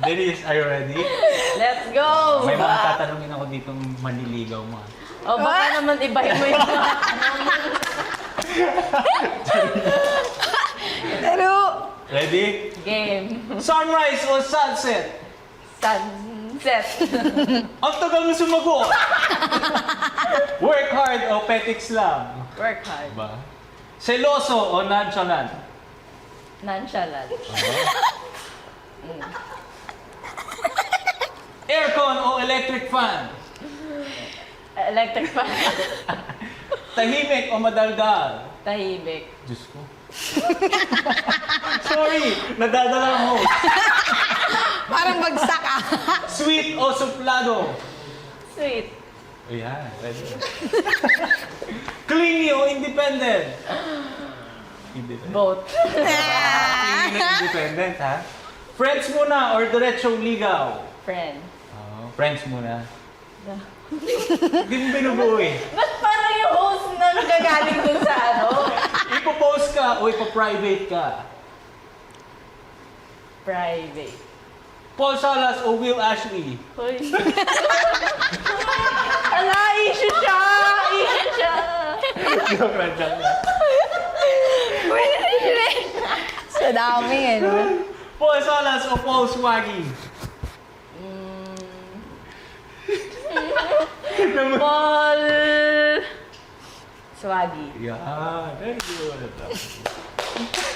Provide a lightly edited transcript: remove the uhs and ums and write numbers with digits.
Denise, are you ready? Let's go! May mga tatanungin ako ditong manliligaw mo. O baka naman ibahin mo yung mga Pero, Ready? game. Sunrise o sunset? Sunset. Ang tagal mo sumagot! Work hard o petiks lang? Work hard. Diba? Seloso o nonchalant? Nonchalant. Aircon o electric fan? Electric fan. Tahimik o madaldal? Tahimik. Diyos ko. Sorry, nadadala ang host. parang bagsak ah. Sweet o suplado? Sweet. Ayan, ready. Clingy o independent? Independent. Both. Clingy na independent, ha? Friends muna or diretsong ligaw? Friend. Oh, friends muna. Hindi mo binubuo eh. Ba't parang yung host na nagagaling dun sa ano? Ipo-post ka o ipo-private ka? Private. Paul Salas o Will Ashley? Hoy. Ala, issue siya! Issue siya! Joke lang, joke lang. Sa dami eh, no? Paul Salas o Paul Swaggy? Paul... Swaggy. Yeah, very good.